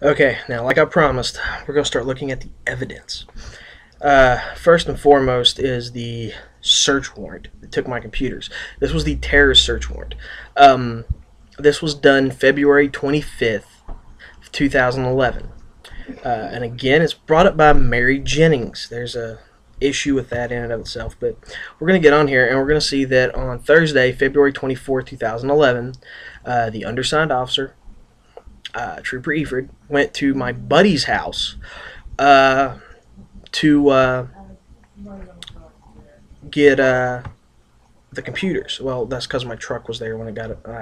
Okay, now like I promised, we're going to start looking at the evidence. First and foremost is the search warrant that took my computers. This was the terrorist search warrant. Um, this was done February 25th, 2011. And again, it's brought up by Mary Jennings. There's a issue with that in and of itself, but we're going to get on here and we're going to see that on Thursday, February 24th, 2011, the undersigned officer, Trooper Efird, went to my buddy's house to get the computers. Well, that's because my truck was there when I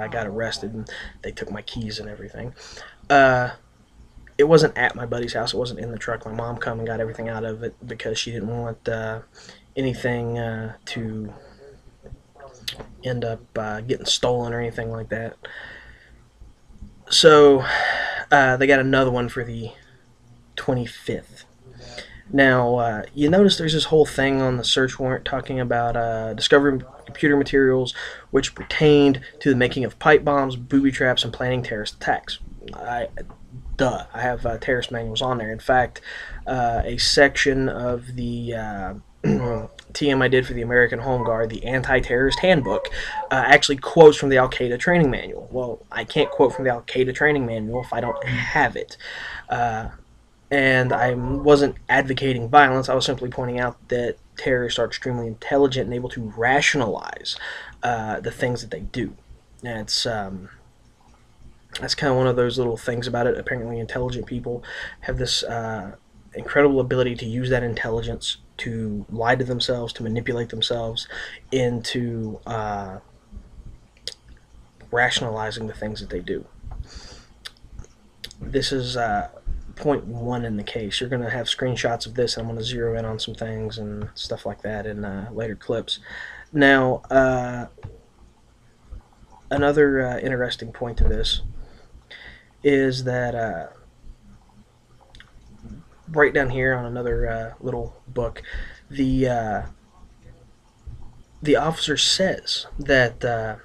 got arrested, and they took my keys and everything. Uh, it wasn't at my buddy's house. It wasn't in the truck. My mom come and got everything out of it because she didn't want anything to end up getting stolen or anything like that. So they got another one for the 25th. Now, you notice there's this whole thing on the search warrant talking about discovering computer materials which pertained to the making of pipe bombs, booby traps, and planning terrorist attacks. I have terrorist manuals on there. In fact, a section of the TM I did for the American Home Guard, the Anti-Terrorist Handbook, actually quotes from the Al-Qaeda training manual. Well, I can't quote from the Al-Qaeda training manual if I don't have it. And I wasn't advocating violence. I was simply pointing out that terrorists are extremely intelligent and able to rationalize the things that they do. And that's kind of one of those little things about it. Apparently, intelligent people have this incredible ability to use that intelligence to lie to themselves, to manipulate themselves into rationalizing the things that they do. This is point one in the case. You're going to have screenshots of this. I'm going to zero in on some things and stuff like that in later clips. Now, another interesting point to this is that right down here on another little book, the officer says that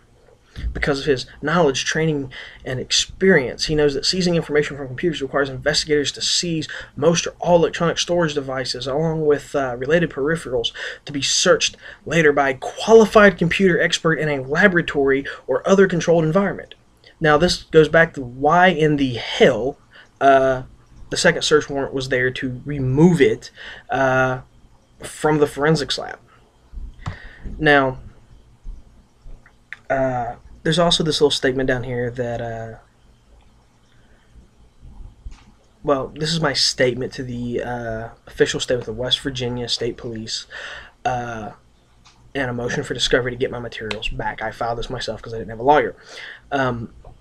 because of his knowledge, training, and experience, he knows that seizing information from computers requires investigators to seize most or all electronic storage devices, along with related peripherals, to be searched later by a qualified computer expert in a laboratory or other controlled environment. Now, this goes back to why in the hell the second search warrant was there to remove it from the forensics lab. Now, there's also this little statement down here that, well, this is my statement to the official statement of the West Virginia State Police and a motion for discovery to get my materials back. I filed this myself because I didn't have a lawyer.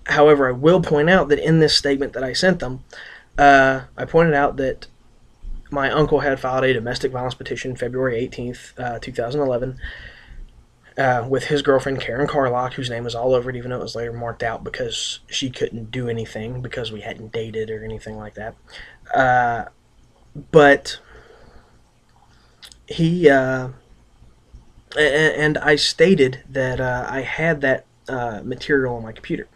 However, I will point out that in this statement that I sent them, I pointed out that my uncle had filed a domestic violence petition February 18th, 2011, with his girlfriend Karen Carlock, whose name was all over it, even though it was later marked out because she couldn't do anything because we hadn't dated or anything like that. But he and I stated that I had that material on my computer.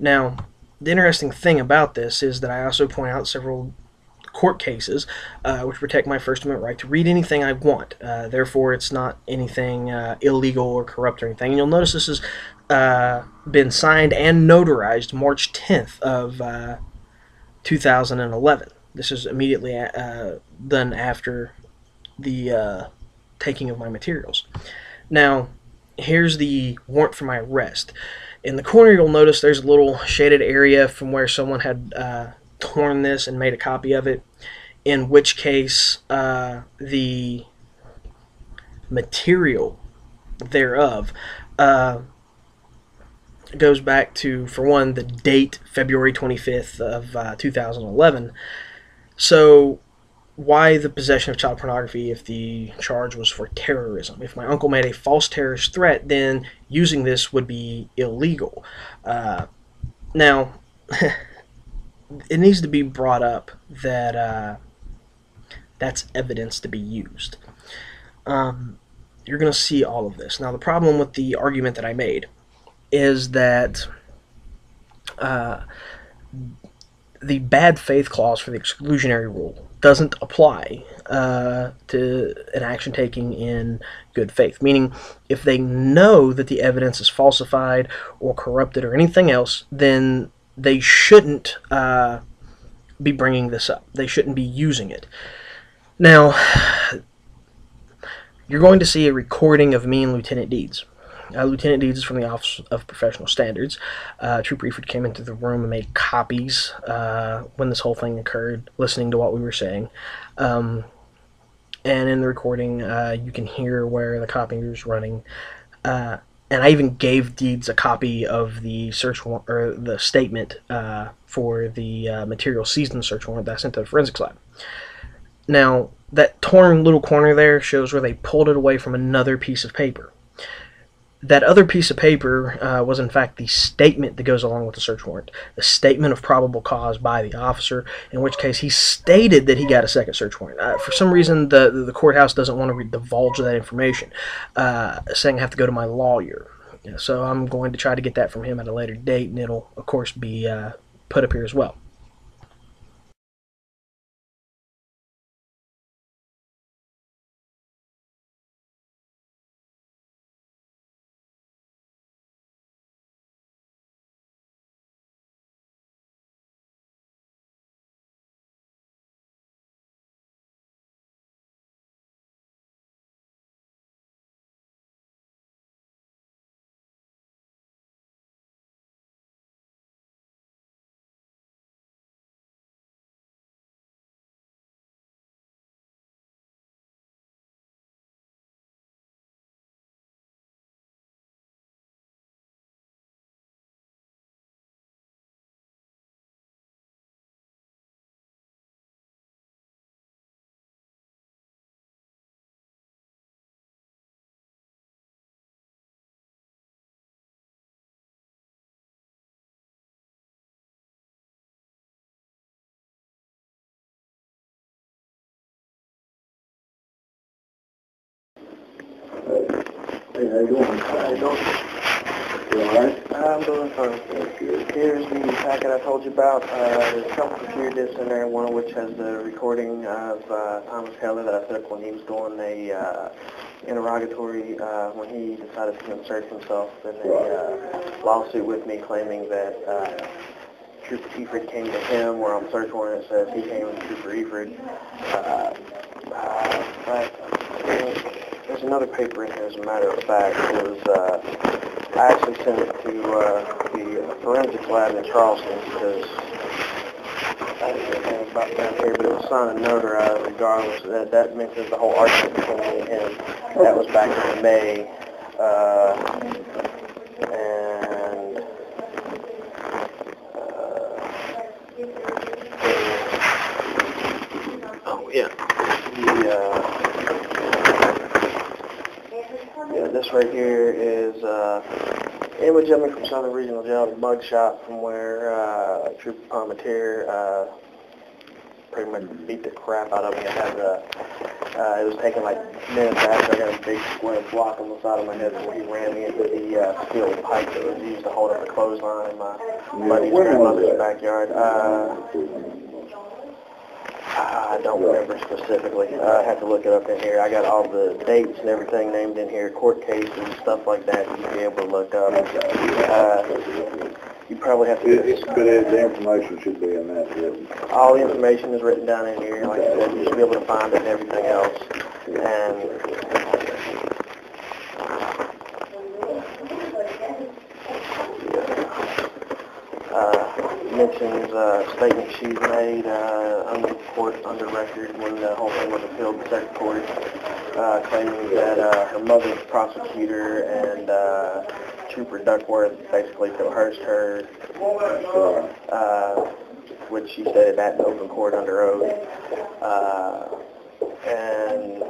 Now, the interesting thing about this is that I also point out several court cases which protect my First Amendment right to read anything I want. Therefore, it's not anything illegal or corrupt or anything. And you'll notice this has been signed and notarized March 10th of 2011. This is immediately done after the taking of my materials. Now, here's the warrant for my arrest. In the corner, you'll notice there's a little shaded area from where someone had torn this and made a copy of it, in which case the material thereof goes back to, for one, the date February 25th of 2011. So why the possession of child pornography if the charge was for terrorism? If my uncle made a false terrorist threat, then using this would be illegal. Now, it needs to be brought up that that's evidence to be used. You're going to see all of this. Now, the problem with the argument that I made is that the bad faith clause for the exclusionary rule doesn't apply to an action taking in good faith. Meaning, if they know that the evidence is falsified or corrupted or anything else, then they shouldn't be bringing this up. They shouldn't be using it. Now, you're going to see a recording of me and Lieutenant Deeds. Lieutenant Deeds is from the Office of Professional Standards. Trooper Efird came into the room and made copies when this whole thing occurred, listening to what we were saying. And in the recording, you can hear where the copier is running. And I even gave Deeds a copy of the search warrant, or the statement for the material seized in the search warrant that I sent to the forensics lab. Now, that torn little corner there shows where they pulled it away from another piece of paper. That other piece of paper was in fact the statement that goes along with the search warrant, the statement of probable cause by the officer, in which case he stated that he got a second search warrant. For some reason, the courthouse doesn't want to divulge that information, saying I have to go to my lawyer. So I'm going to try to get that from him at a later date, and it'll, of course, be put up here as well. Hey, how you doing? How you doing? You alright? I'm doing fine. That's good. Here's the packet I told you about. There's a couple computer disks in there, one of which has the recording of Thomas Keller that I took when he was doing a interrogatory when he decided to insert himself in a lawsuit with me, claiming that Trooper Efird came to him, where on the search warrant it says he came to Trooper Efird. There's another paper in here, as a matter of fact. It was, I actually sent it to the forensics lab in Charleston because I didn't know anything about that here, but it was signed and notarized regardless. That mentions the whole argument between me and him. That was back in May. This right here is image of me from Southern Regional Jail, the mugshot from where Trooper Efird pretty much beat the crap out of me. I had it was taken like minutes after. I got a big square block on the side of my head where he ran me into the steel pipe that was used to hold up the clothesline in my buddy's grandmother's backyard. I don't remember specifically. I have to look it up in here. I got all the dates and everything named in here, court cases, stuff like that you'd be able to look up. You probably have to... But the information should be in that. All the information is written down in here. Like I said, you should be able to find it and everything else. And... mentions statement she's made under court, under record, when the whole thing was appealed to second court, claiming that her mother's prosecutor and Trooper Duckworth basically coerced her, which she said that in open court under oath. And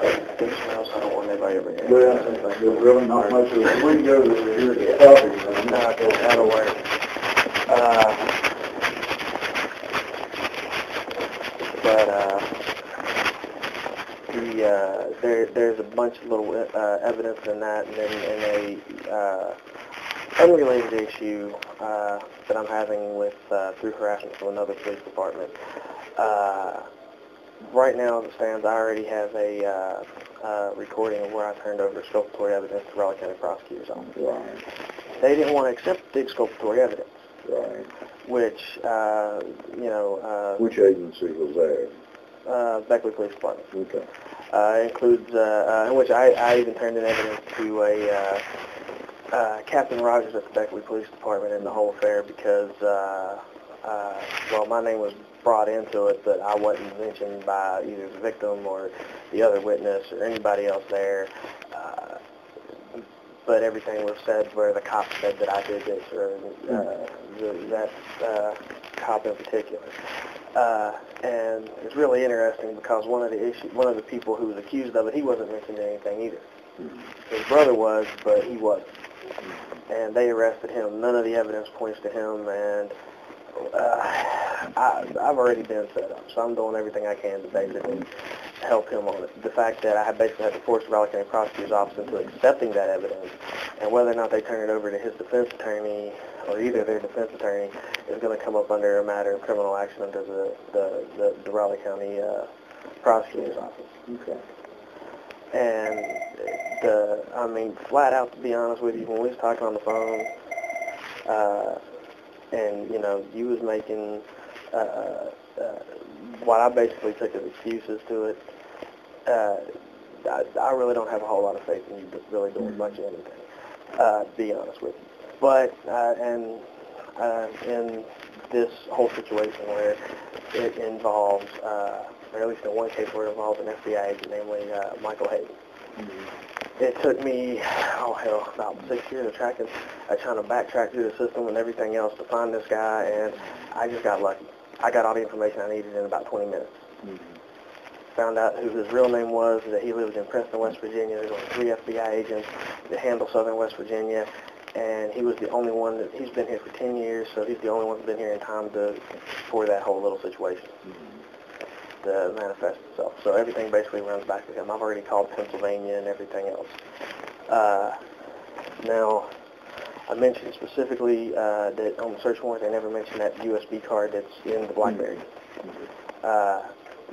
anything else I don't want anybody over here. Well, there's really not much of it. We can go to the topic. No, it's out of work. There's a bunch of little evidence in that, and then in a unrelated issue that I'm having with through harassment from another police department. Right now, as it stands, I already have a recording of where I turned over exculpatory evidence to Raleigh County Prosecutor's Office. Right. They didn't want to accept the exculpatory evidence, Right. which, Which agency was that? Beckley Police Department. Okay. Includes, in which I even turned in evidence to a Captain Rogers at the Beckley Police Department in the whole affair because, well, my name was brought into it, but I wasn't mentioned by either the victim or the other witness or anybody else there. But everything was said where the cop said that I did this, or that cop in particular. And it's really interesting because one of the people who was accused of it, he wasn't mentioned in anything either. His brother was, but he wasn't. And they arrested him. None of the evidence points to him, and I've already been set up, so I'm doing everything I can to basically help him on it. The fact that I basically had to force the Raleigh County Prosecutor's Office into accepting that evidence, and whether or not they turn it over to his defense attorney or either their defense attorney is going to come up under a matter of criminal action under the Raleigh County Prosecutor's Office. Okay. And I mean, flat out, to be honest with you, when we was talking on the phone, and you was making what I basically took as excuses to it, I really don't have a whole lot of faith in you really doing much of anything, to be honest with you. But in this whole situation where it involves, or at least in one case where it involves an FBI agent, namely Michael Hayden. It took me, about 6 years of trying to backtrack through the system and everything else to find this guy, and I just got lucky. I got all the information I needed in about 20 minutes. Found out who his real name was, that he lives in Princeton, West Virginia. There's only 3 FBI agents that handle southern West Virginia, and he was the only one he's been here for 10 years, so he's the only one that's been here in time for that whole little situation to manifest itself. So everything basically runs back to him. I've already called Pennsylvania and everything else. Now, I mentioned specifically that on the search warrant they never mentioned that USB card that's in the BlackBerry,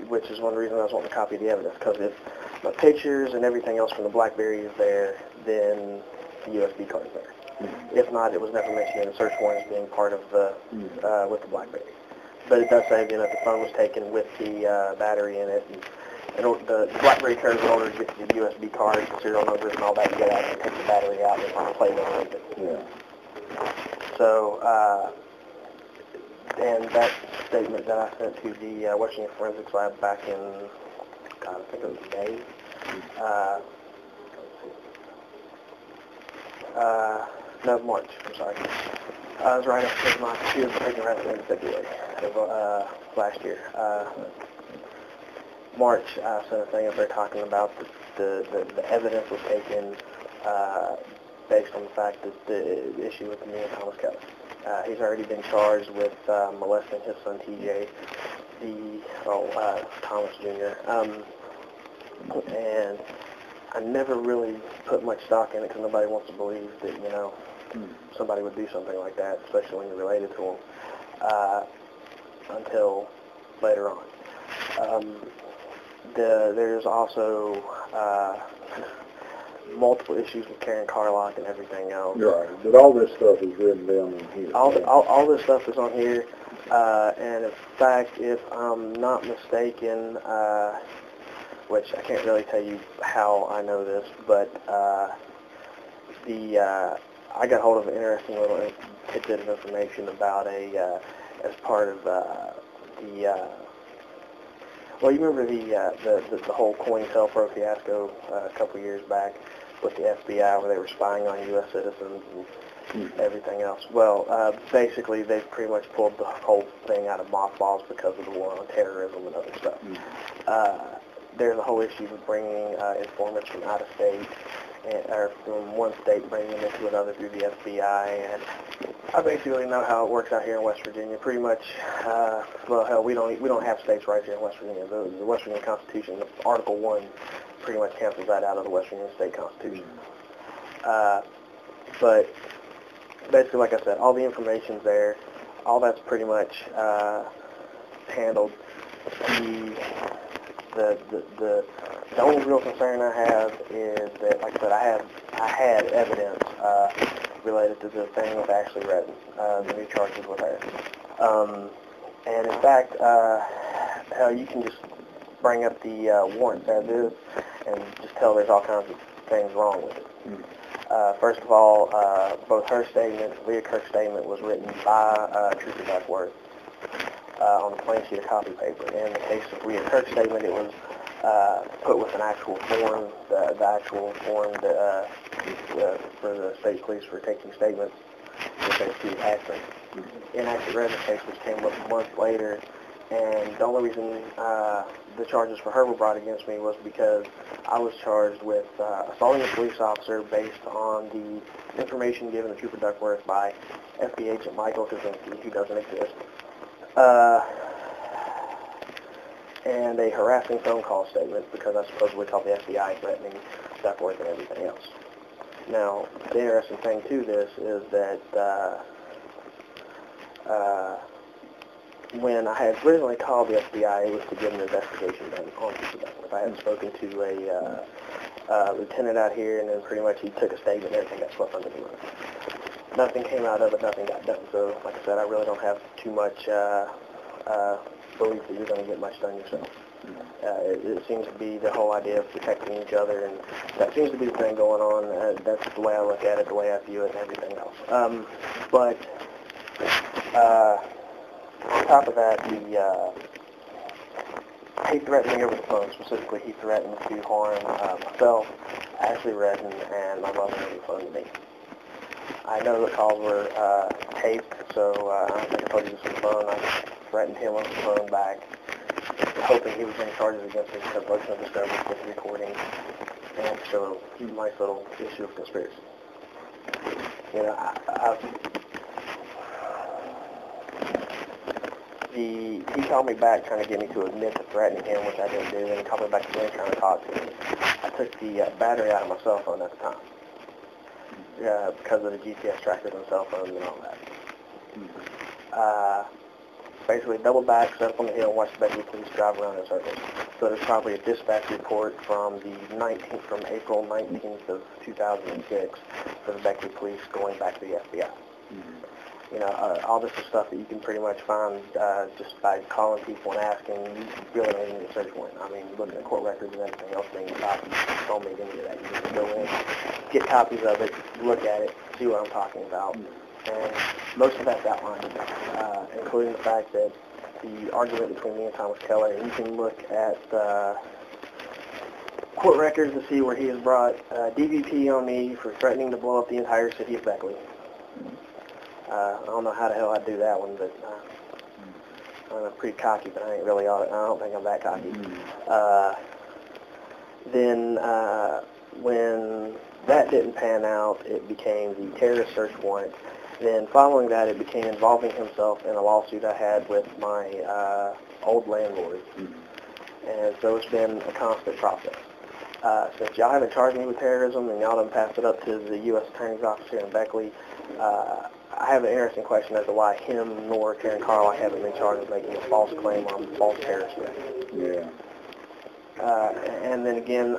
which is one reason I was wanting a copy of the evidence, because if my pictures and everything else from the BlackBerry is there, then the USB card is there. If not, it was never mentioned in the search warrant as being part of with the BlackBerry. But it does say, that the phone was taken with the battery in it, and the BlackBerry carries in order to get the USB card, the serial numbers, and all that. You get out and take the battery out and play with it. Yeah. So, and that statement that I sent to the Washington Forensics Lab back in, I think it was May. No, March. I'm sorry. I was right after my computer was taken right in February of last year. March, I sent a thing up there talking about the evidence was taken based on the fact that the issue with me and Thomas Keller. He's already been charged with molesting his son TJ, Thomas Jr. And I never really put much stock in it because nobody wants to believe that, somebody would do something like that, especially when you're related to them, until later on. There's also multiple issues with Karen Carlock and everything else. Right, but all this stuff is written down in here. All this stuff is on here, and in fact, if I'm not mistaken, which I can't really tell you how I know this, but I got hold of an interesting little tidbit of information about as part of well, you remember the whole COINTELPRO fiasco a couple years back with the FBI where they were spying on U.S. citizens and everything else? Well, basically they've pretty much pulled the whole thing out of mothballs because of the war on terrorism and other stuff. There's a whole issue of bringing informants from out of state, or from one state bringing them into another through the FBI, and I basically know how it works out here in West Virginia. Pretty much, well, hell, we don't have states right here in West Virginia. The West Virginia Constitution, Article 1, pretty much cancels that out of the West Virginia State Constitution. But basically, like I said, all the information's there. All that's pretty much handled. The only real concern I have is that, like I said, I had evidence related to the thing with Ashley Redden, the new charges with her. And in fact, hell, you can just bring up the warrant as is and just tell there's all kinds of things wrong with it. First of all, both her statement, Leah Kirk's statement, was written by Trooper Duckworth on a plain sheet of copy paper. In the case of Leah Kirk's statement, it was put with an actual form, the actual form that, for the state police for taking statements, which they see accurate. Inaccurate Redden's case, which came up a month later, and the only reason the charges for her were brought against me was because I was charged with assaulting a police officer based on the information given to Trooper Duckworth by FBI agent Michael Kaczynski, who doesn't exist, and a harassing phone call statement because I supposedly called the FBI threatening Duckworth and everything else. Now, the interesting thing to this is that when I had originally called the FBI, it was to get an investigation done on Trooper Duckworth. I had spoken to a lieutenant out here, and then pretty much he took a statement and everything got swept under the rug. Nothing came out of it, nothing got done. So, like I said, I really don't have too much belief that you're going to get much done yourself. It seems to be the whole idea of protecting each other, and that seems to be the thing going on. That's the way I look at it, the way I view it, and everything else. But on top of that, he threatened me over the phone. Specifically, he threatened to harm myself, Ashley Redden, and my mother over the phone to me. I know the calls were taped, so I don't think I told you this on the phone. I threatened him on the phone back, hoping he would bring charges against me because motion of discovery with the recording, and so a nice little issue of conspiracy. You know, he called me back trying to get me to admit to threatening him, which I didn't do, and he called me back again trying to talk to me. I took the battery out of my cell phone at the time because of the GPS trackers and cell phones and all that. Basically doubled back, set up on the hill, and watched the Beckley police drive around in circles. So there's probably a dispatch report from from April 19th of 2006 for the Beckley police going back to the FBI. You know, all this is stuff that you can pretty much find just by calling people and asking. You really don't even need a search warrant. I mean, looking at court records and everything else, being copies, don't need any of that. You can go in, get copies of it, look at it, see what I'm talking about. And most of that's outlined in there, including the fact that the argument between me and Thomas Keller, and you can look at court records to see where he has brought DVP on me for threatening to blow up the entire city of Beckley. I don't know how the hell I'd do that one, but I'm pretty cocky, but I ain't really I don't think I'm that cocky. Then when that didn't pan out, it became the terrorist search warrant. Then following that, it became involving himself in a lawsuit I had with my old landlord. And so it's been a constant process. Since y'all haven't charged me with terrorism and y'all done passed it up to the U.S. Attorney's Office here in Beckley, I have an interesting question as to why him nor Karen Carlock haven't been charged with making a false claim on false terrorist threat. Yeah. And then again,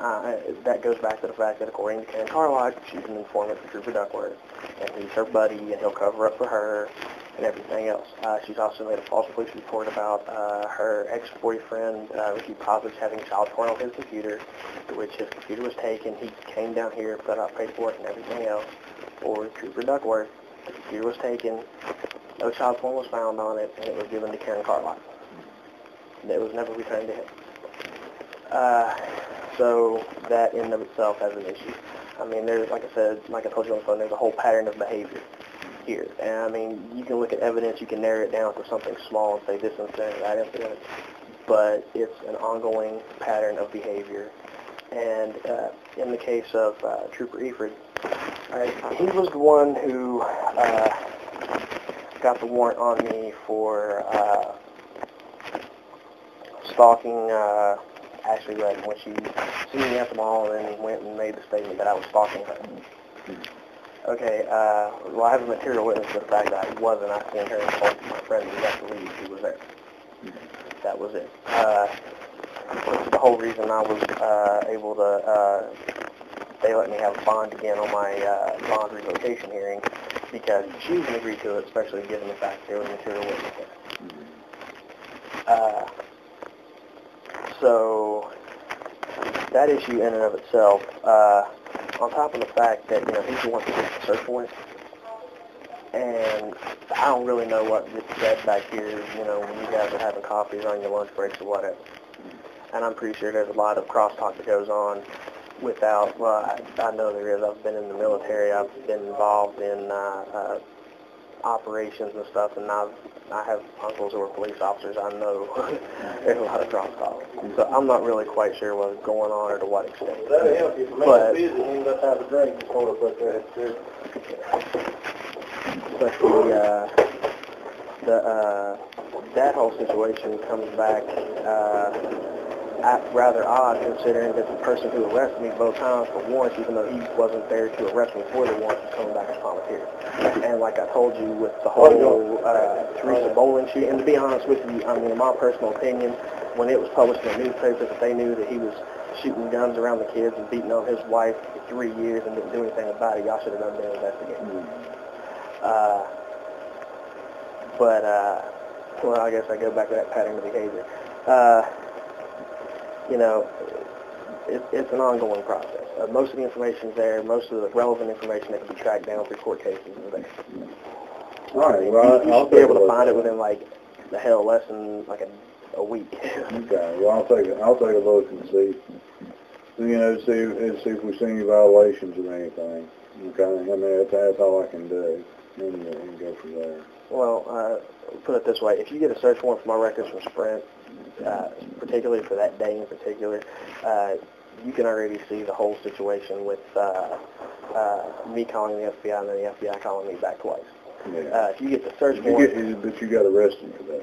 that goes back to the fact that according to Karen Carlock, she's an informant for Trooper Duckworth, and he's her buddy, and he'll cover up for her and everything else. She's also made a false police report about her ex-boyfriend, Ricky Povich, having child porn on his computer, to which his computer was taken. He came down here, put out paperwork and everything else for Trooper Duckworth. The computer was taken, no child porn was found on it, and it was given to Karen Carlock. It was never returned to him. So that in and of itself has an issue. I mean, there's, like I said, like I told you on the phone, there's a whole pattern of behavior here. And I mean, you can look at evidence, you can narrow it down to something small and say this incident, that incident, but it's an ongoing pattern of behavior. And in the case of Trooper Efird, he was the one who got the warrant on me for stalking Ashley Redden when she seen me at the mall and then went and made the statement that I was stalking her. Okay, well, I have a material witness to the fact that I wasn't. I seen her and told my friend who left to leave who was there. That was it. The whole reason I was able to, they let me have a bond again on my bond revocation hearing, because she didn't agree to it, especially given the fact that there was material witness there. So that issue in and of itself, on top of the fact that, he's the one who gets the search warrant, and I don't really know what gets said back here, when you guys are having coffees on your lunch breaks or whatever. And I'm pretty sure there's a lot of crosstalk that goes on without, well, I know there is. I've been in the military. I've been involved in operations and stuff, and I have uncles who are police officers. I know there's a lot of crosstalk. So I'm not really quite sure what's going on or to what extent. That'll help you. But Let's have a drink before we put that too. But that whole situation comes back rather odd, considering that the person who arrested me both times for warrants, even though he wasn't there to arrest me for the warrants, is coming back as volunteer. And like I told you, with the whole Teresa Bowling shoot, and to be honest with you, I mean, in my personal opinion, when it was published in the newspaper that they knew that he was shooting guns around the kids and beating on his wife for 3 years and didn't do anything about it, y'all should have done their investigation. Well, I guess I go back to that pattern of behavior. It's an ongoing process. Most of the information's there. Most of the relevant information that can be tracked down through court cases is there. All right, well, you should be able to find it within, less than, a week. Okay, well, I'll take a look and see if we see any violations or anything. Okay, I mean, that's all I can do, and go from there. Well, put it this way, if you get a search warrant for my records from Sprint, particularly for that day in particular, you can already see the whole situation with me calling the FBI and then the FBI calling me back twice. Yeah. If you get the search warrant... But you got arrested for that.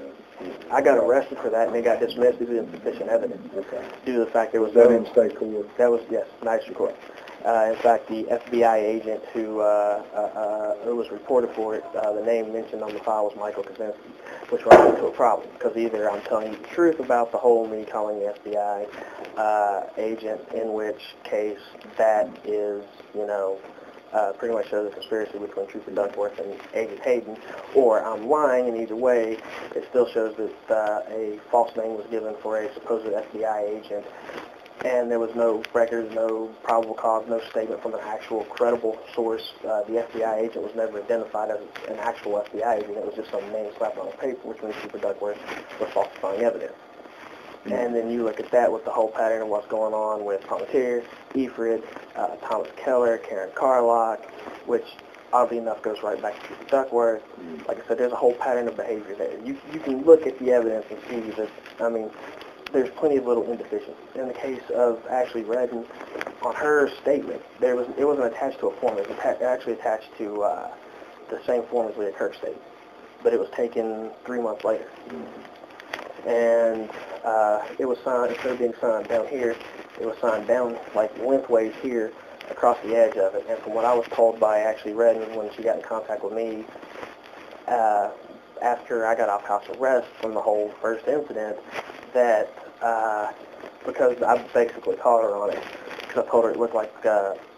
I got arrested for that, and it got dismissed due to insufficient evidence. Okay. Due to the fact there was that in state court? That was, yes, magistrate court. In fact, the FBI agent who was reported for it, the name mentioned on the file was Michael Kaczynski, which ran into a problem, because either I'm telling you the truth about the whole me calling the FBI agent, in which case that is, pretty much shows a conspiracy between Trooper Duckworth and Agent Hayden, or I'm lying, and either way, it still shows that a false name was given for a supposed FBI agent, and there was no records, no probable cause, no statement from an actual credible source. The FBI agent was never identified as an actual FBI agent. It was just some name slapped on a paper, which means Trooper Duckworth was falsifying evidence. And then you look at that with the whole pattern of what's going on with Thomas Efird, Thomas Keller, Karen Carlock, which oddly enough goes right back to Trooper Duckworth. Like I said, there's a whole pattern of behavior there. You can look at the evidence and see that, there's plenty of little indeficiencies. In the case of Ashley Redden, on her statement, it wasn't attached to a form. It was actually attached to the same form as Leah Kirk's statement, but it was taken 3 months later. And it was signed, instead of being signed down here, it was signed down lengthways here across the edge of it. And from what I was told by Ashley Redden when she got in contact with me, after I got off house arrest from the whole first incident, that because I basically caught her on it, because I told her it looked like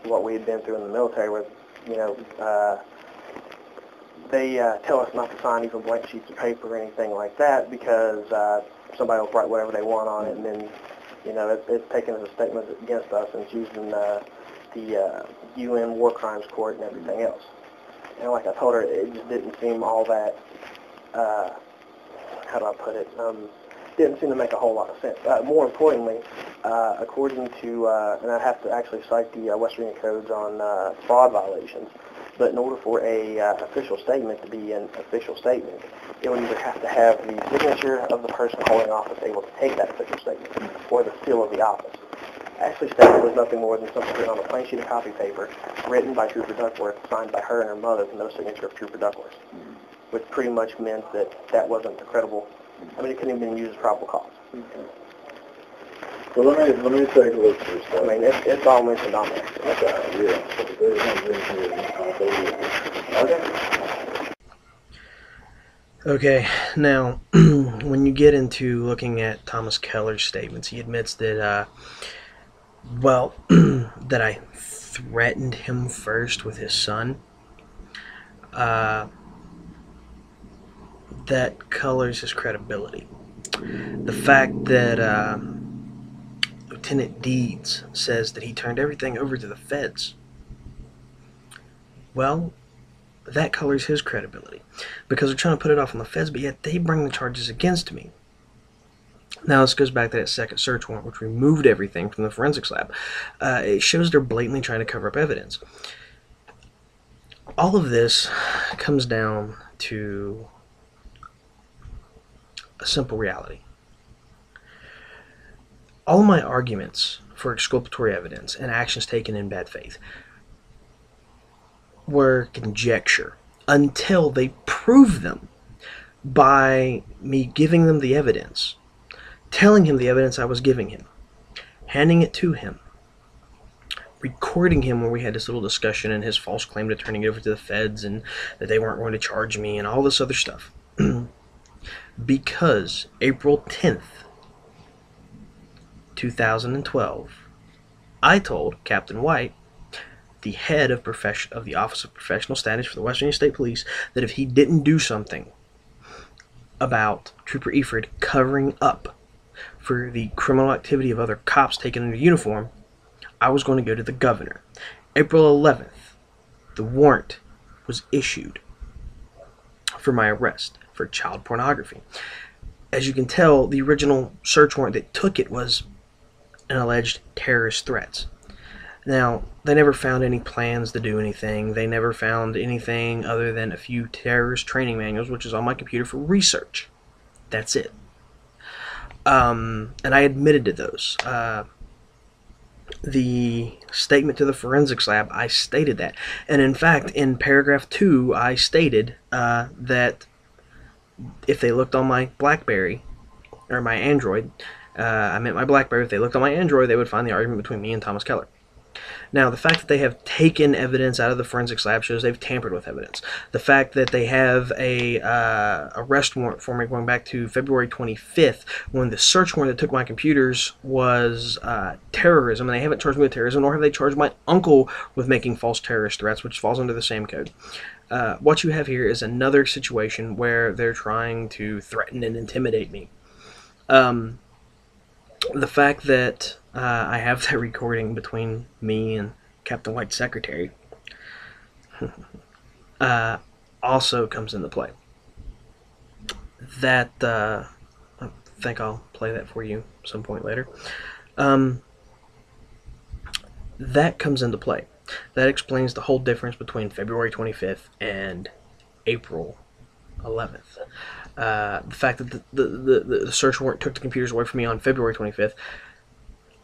what we had been through in the military, where they tell us not to sign even blank sheets of paper or anything like that, because somebody will write whatever they want on it, and then it's taken as a statement against us, and it's used in the UN War Crimes Court and everything else. And like I told her, it just didn't seem all that. How do I put it? Didn't seem to make a whole lot of sense. More importantly, according to, and I have to actually cite the West Virginia codes on fraud violations, but in order for a official statement to be an official statement, it would either have to have the signature of the person holding office able to take that official statement, or the seal of the office. Ashley's statement was nothing more than something written on a plain sheet of copy paper, written by Trooper Duckworth, signed by her and her mother, with no signature of Trooper Duckworth, which pretty much meant that that wasn't a credible. It couldn't even been used as probable cause. Well, let me take a look at this stuff. I mean, it's all mentioned on there. Okay, yeah. So there's something here. I'll go with it. Okay. Okay, now, when you get into looking at Thomas Keller's statements, he admits that, well, that I threatened him first with his son. That colors his credibility. The fact that Lieutenant Deeds says that he turned everything over to the feds, well, that colors his credibility, because they're trying to put it off on the feds, but yet they bring the charges against me. Now, this goes back to that second search warrant, which removed everything from the forensics lab. It shows they're blatantly trying to cover up evidence. All of this comes down to a simple reality. All my arguments for exculpatory evidence and actions taken in bad faith were conjecture until they proved them by me giving them the evidence, telling him the evidence I was giving him, handing it to him, recording him when we had this little discussion and his false claim to turning it over to the feds and that they weren't going to charge me and all this other stuff. Because April 10th, 2012, I told Captain White, the head of the Office of Professional Standards for the West Virginia State Police, that if he didn't do something about Trooper Efird covering up for the criminal activity of other cops taken under uniform, I was going to go to the governor. April 11th, the warrant was issued for my arrest for child pornography. As you can tell, the original search warrant that took it was an alleged terrorist threats. Now, they never found any plans to do anything. They never found anything other than a few terrorist training manuals, which is on my computer for research. That's it. And I admitted to those. The statement to the forensics lab, I stated that. And in fact, in paragraph 2, I stated that if they looked on my BlackBerry, or my Android, I meant my BlackBerry, if they looked on my Android, they would find the argument between me and Thomas Keller. Now, the fact that they have taken evidence out of the forensics lab shows they've tampered with evidence. The fact that they have a arrest warrant for me going back to February 25th, when the search warrant that took my computers was terrorism, and they haven't charged me with terrorism, nor have they charged my uncle with making false terrorist threats, which falls under the same code. What you have here is another situation where they're trying to threaten and intimidate me. The fact that I have that recording between me and Captain White's secretary also comes into play. That, I think I'll play that for you some point later. That comes into play. That explains the whole difference between February 25th and April 11th. The fact that the search warrant took the computers away from me on February 25th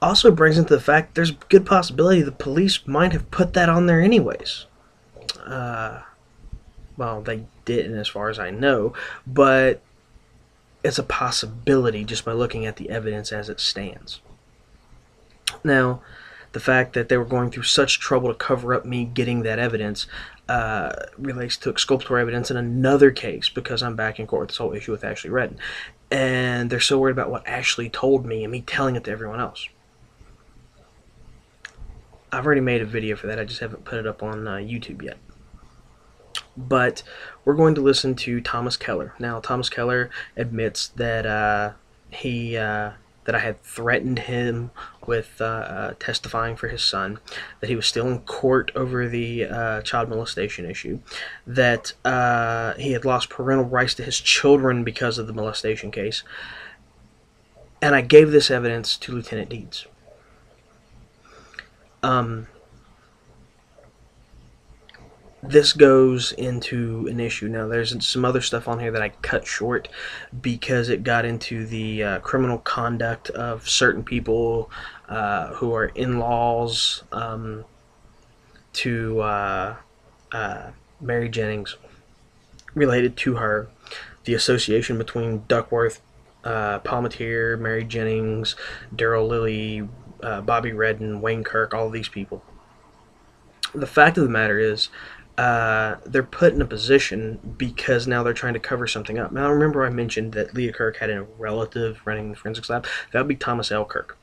also brings into the fact there's a good possibility the police might have put that on there anyways. Well, they didn't as far as I know, but it's a possibility just by looking at the evidence as it stands. Now, the fact that they were going through such trouble to cover up me getting that evidence relates to exculpatory evidence in another case, because I'm back in court with this whole issue with Ashley Redden. And they're so worried about what Ashley told me and me telling it to everyone else. I've already made a video for that, I just haven't put it up on YouTube yet. But we're going to listen to Thomas Keller. Now, Thomas Keller admits that that I had threatened him with testifying for his son, that he was still in court over the child molestation issue, that he had lost parental rights to his children because of the molestation case, and I gave this evidence to Lieutenant Deeds. This goes into an issue. Now, there's some other stuff on here that I cut short because it got into the criminal conduct of certain people who are in-laws to Mary Jennings, related to her, the association between Duckworth Palmatier, Mary Jennings, Daryl Lilly, Bobby Redden, Wayne Kirk, all of these people. The fact of the matter is, they're put in a position because now they're trying to cover something up. Now, remember I mentioned that Leah Kirk had a relative running the forensics lab? That would be Thomas L. Kirk.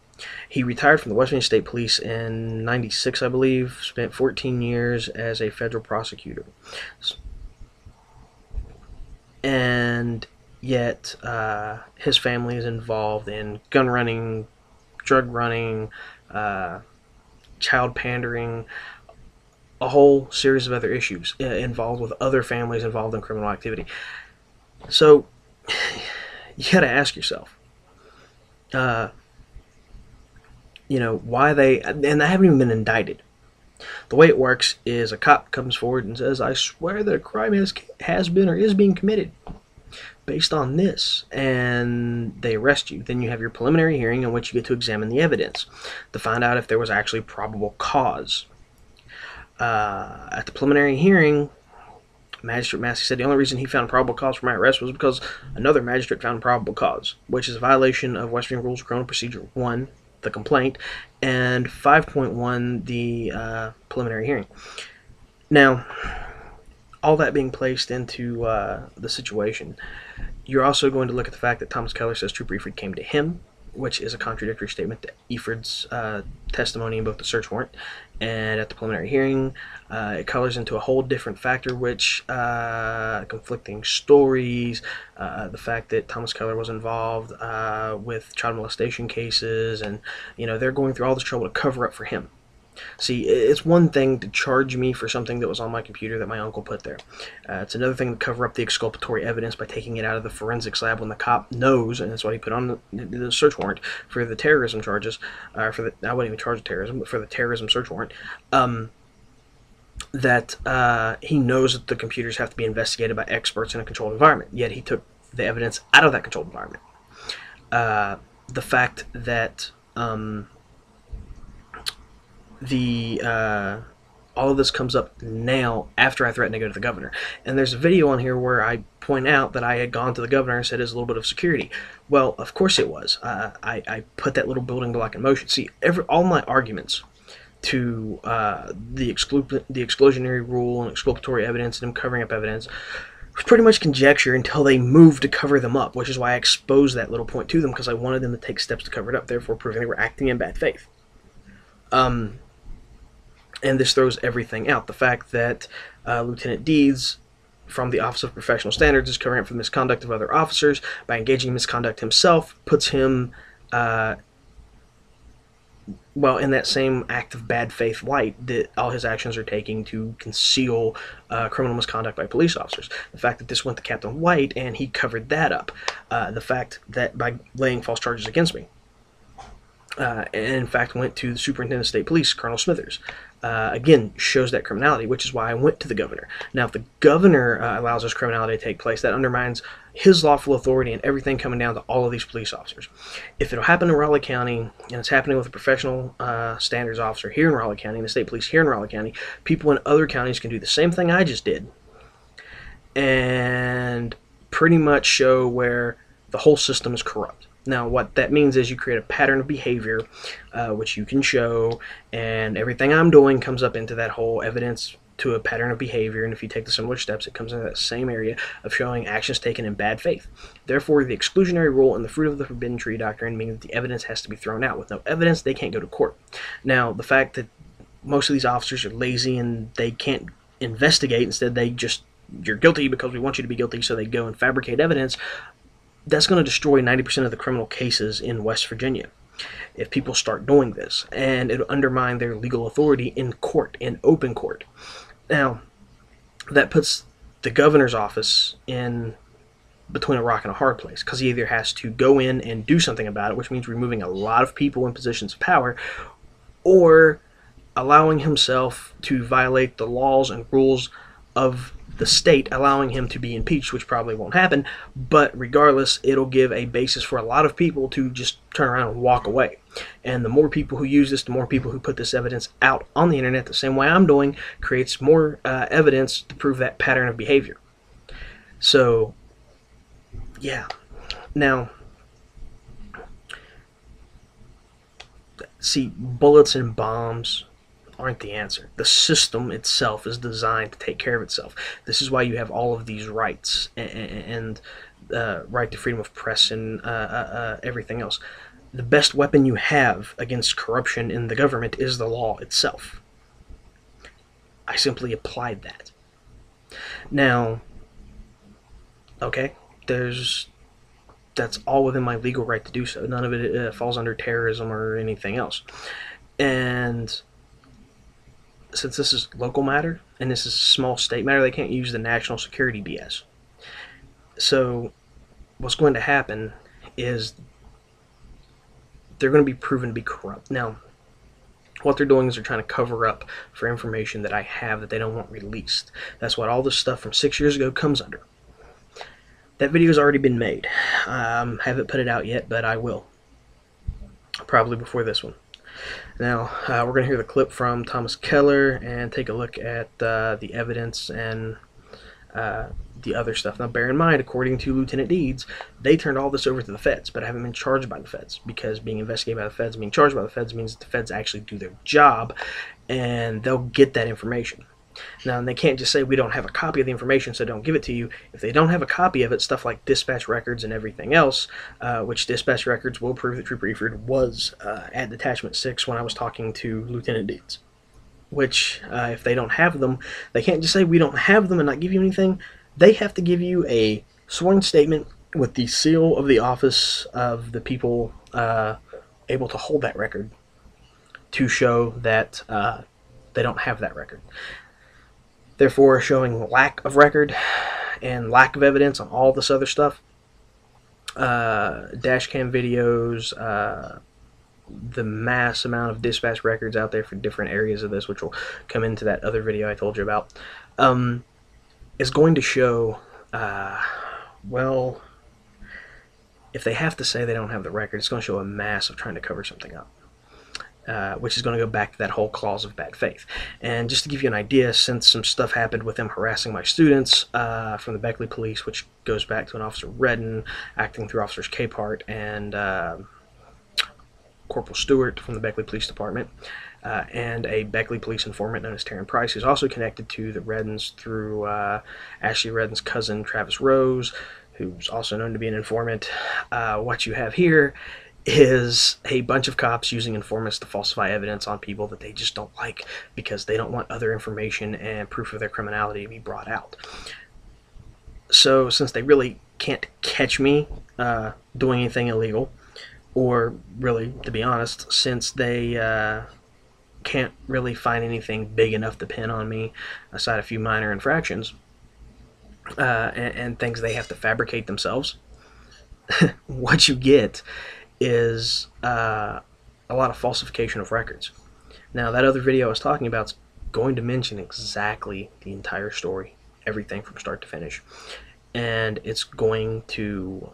He retired from the West Virginia State Police in '96, I believe, spent 14 years as a federal prosecutor. And yet, his family is involved in gun running, drug running, child pandering, a whole series of other issues involved with other families involved in criminal activity. So, you got to ask yourself, why they, and they haven't even been indicted. The way it works is a cop comes forward and says, I swear that a crime has been or is being committed based on this, and they arrest you. Then you have your preliminary hearing in which you get to examine the evidence to find out if there was actually probable cause. At the preliminary hearing, Magistrate Massey said the only reason he found probable cause for my arrest was because another magistrate found probable cause, which is a violation of West Virginia Rules of Criminal Procedure 1, the complaint, and 5.1, the preliminary hearing. Now, all that being placed into the situation, you're also going to look at the fact that Thomas Keller says Trooper Efird came to him, which is a contradictory statement to Efird's testimony in both the search warrant and at the preliminary hearing. It colors into a whole different factor, which conflicting stories, the fact that Thomas Keller was involved with child molestation cases, and they're going through all this trouble to cover up for him. See, it's one thing to charge me for something that was on my computer that my uncle put there. It's another thing to cover up the exculpatory evidence by taking it out of the forensics lab when the cop knows, and that's what he put on the search warrant for the terrorism charges, I wouldn't even charge of terrorism, but for the terrorism search warrant, that he knows that the computers have to be investigated by experts in a controlled environment, yet he took the evidence out of that controlled environment. The fact that all of this comes up now after I threatened to go to the governor. And there's a video on here where I point out that I had gone to the governor and said it's a little bit of security. Well, of course it was. I put that little building block in motion. See, all my arguments to the exclusionary rule and exculpatory evidence and them covering up evidence was pretty much conjecture until they moved to cover them up, which is why I exposed that little point to them, because I wanted them to take steps to cover it up, therefore proving they were acting in bad faith. And this throws everything out. The fact that Lieutenant Deeds, from the Office of Professional Standards, is covering up for the misconduct of other officers by engaging in misconduct himself, puts him, in that same act of bad faith light that all his actions are taking to conceal criminal misconduct by police officers. The fact that this went to Captain White and he covered that up. The fact that by laying false charges against me. And in fact went to the Superintendent of State Police, Colonel Smithers. Again, shows that criminality, which is why I went to the governor. Now, if the governor allows this criminality to take place, that undermines his lawful authority and everything coming down to all of these police officers. If it'll happen in Raleigh County, and it's happening with a professional standards officer here in Raleigh County, and the state police here in Raleigh County, people in other counties can do the same thing I just did, and pretty much show where the whole system is corrupt. Now, what that means is you create a pattern of behavior, which you can show, and everything I'm doing comes up into that whole evidence to a pattern of behavior, and if you take the similar steps, it comes into that same area of showing actions taken in bad faith. Therefore, the exclusionary rule and the fruit of the forbidden tree doctrine mean that the evidence has to be thrown out. With no evidence, they can't go to court. Now, the fact that most of these officers are lazy and they can't investigate, instead they just, you're guilty because we want you to be guilty, so they go and fabricate evidence, that's going to destroy 90% of the criminal cases in West Virginia if people start doing this, and it'll undermine their legal authority in court, in open court. Now, that puts the governor's office in between a rock and a hard place, because he either has to go in and do something about it, which means removing a lot of people in positions of power, or allowing himself to violate the laws and rules of the state, allowing him to be impeached, which probably won't happen, but regardless, it'll give a basis for a lot of people to just turn around and walk away. And the more people who use this, the more people who put this evidence out on the internet, the same way I'm doing, creates more evidence to prove that pattern of behavior. So, yeah. Now, See, bullets and bombs aren't the answer. The system itself is designed to take care of itself. This is why you have all of these rights and right to freedom of press and everything else. The best weapon you have against corruption in the government is the law itself. I simply applied that. Now, okay, that's all within my legal right to do so. None of it falls under terrorism or anything else. And since this is local matter and this is small state matter, they can't use the national security BS. So what's going to happen is they're going to be proven to be corrupt. Now, what they're doing is they're trying to cover up for information that I have that they don't want released. That's what all this stuff from 6 years ago comes under. That video's already been made. Haven't put it out yet, but I will. Probably before this one. Now, we're going to hear the clip from Thomas Keller and take a look at the evidence and the other stuff. Now, bear in mind, according to Lieutenant Deeds, they turned all this over to the feds, but haven't been charged by the feds, because being investigated by the feds, being charged by the feds, means that the feds actually do their job, and they'll get that information. Now, they can't just say, we don't have a copy of the information, so don't give it to you. If they don't have a copy of it, stuff like dispatch records and everything else, which dispatch records will prove that Trooper Efird was at Detachment 6 when I was talking to Lieutenant Deeds. Which, if they don't have them, they can't just say, we don't have them and not give you anything. They have to give you a sworn statement with the seal of the office of the people able to hold that record to show that they don't have that record. Therefore, showing lack of record and lack of evidence on all this other stuff, dash cam videos, the mass amount of dispatch records out there for different areas of this, which will come into that other video I told you about, is going to show, well, if they have to say they don't have the record, it's going to show a mass of trying to cover something up. Which is going to go back to that whole clause of bad faith. And just to give you an idea, since some stuff happened with them harassing my students from the Beckley Police, which goes back to an Officer Redden acting through Officers Capehart and Corporal Stewart from the Beckley Police Department, and a Beckley Police informant known as Taryn Price, who's also connected to the Reddens through Ashley Redden's cousin, Travis Rose, who's also known to be an informant. What you have here is a bunch of cops using informants to falsify evidence on people that they just don't like because they don't want other information and proof of their criminality to be brought out. So since they really can't catch me doing anything illegal, or really, to be honest, since they can't really find anything big enough to pin on me aside a few minor infractions and things they have to fabricate themselves, what you get is a lot of falsification of records. Now, that other video I was talking about is going to mention exactly the entire story, everything from start to finish. And it's going to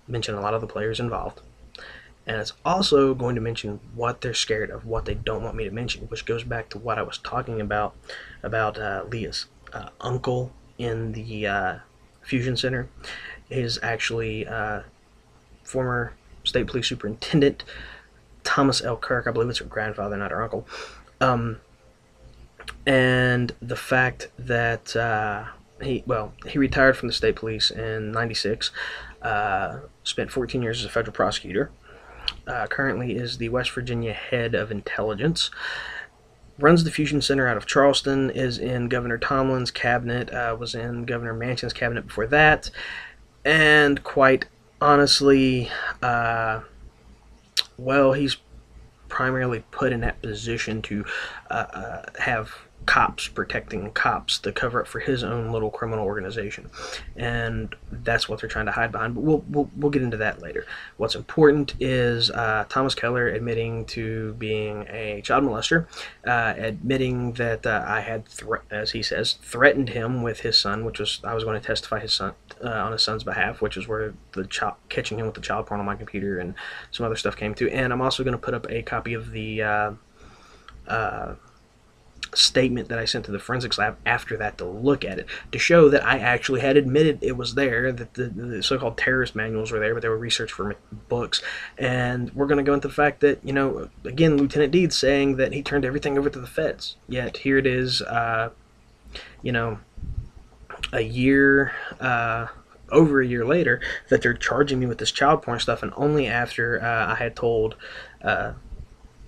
mention a lot of the players involved. And it's also going to mention what they're scared of, what they don't want me to mention, which goes back to what I was talking about Leah's uncle in the Fusion Center is actually former State Police Superintendent Thomas L. Kirk. I believe it's her grandfather, not her uncle. And the fact that he retired from the State Police in '96, spent 14 years as a federal prosecutor, currently is the West Virginia head of intelligence, runs the Fusion Center out of Charleston, is in Governor Tomlin's cabinet, was in Governor Manchin's cabinet before that, and quite honestly, well, he's primarily put in that position to have cops protecting cops to cover up for his own little criminal organization, and that's what they're trying to hide behind. But we'll get into that later. What's important is Thomas Keller admitting to being a child molester, admitting that I had, as he says, threatened him with his son, which was I was going to testify his son on his son's behalf, which is where the catching him with the child porn on my computer and some other stuff came to. And I'm also going to put up a copy of the statement that I sent to the forensics lab after that to look at it, to show that I actually had admitted it was there, that the so-called terrorist manuals were there, but they were research for books. And we're going to go into the fact that, again, Lieutenant Deed's saying that he turned everything over to the feds. Yet here it is, a year, over a year later, that they're charging me with this child porn stuff, and only after I had told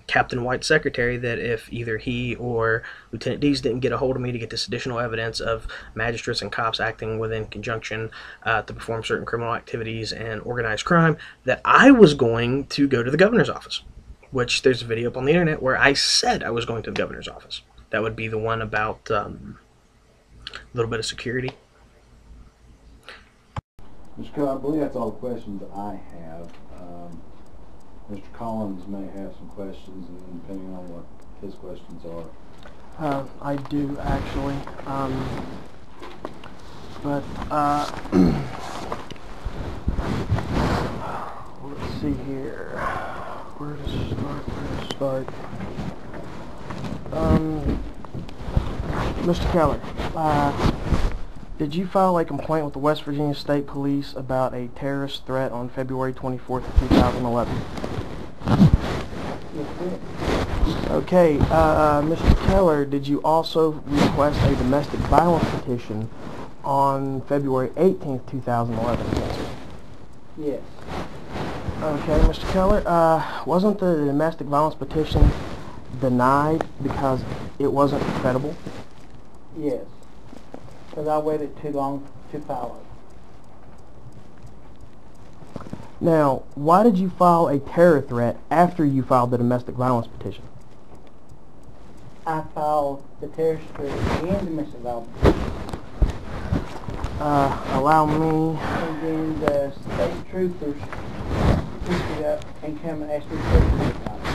Captain White's secretary that if either he or Lieutenant Dees didn't get a hold of me to get this additional evidence of magistrates and cops acting within conjunction to perform certain criminal activities and organized crime, that I was going to go to the governor's office, which there's a video up on the internet where I said I was going to the governor's office. That would be the one about a little bit of security. Mr. Keller, I believe that's all the questions that I have. Mr. Collins may have some questions, and depending on what his questions are. I do, actually. Let's see here. Where to start? Mr. Keller, did you file a complaint with the West Virginia State Police about a terrorist threat on February 24th of 2011? Okay, Mr. Keller, did you also request a domestic violence petition on February 18th, 2011? Yes. Okay, Mr. Keller, wasn't the domestic violence petition denied because it wasn't credible? Yes. Because I waited too long to file it. Now, why did you file a terror threat after you filed the domestic violence petition? I filed the terrorist threat and domestic violence petition. Allow me... And then the state troopers picked it up and come and asked me questions about it.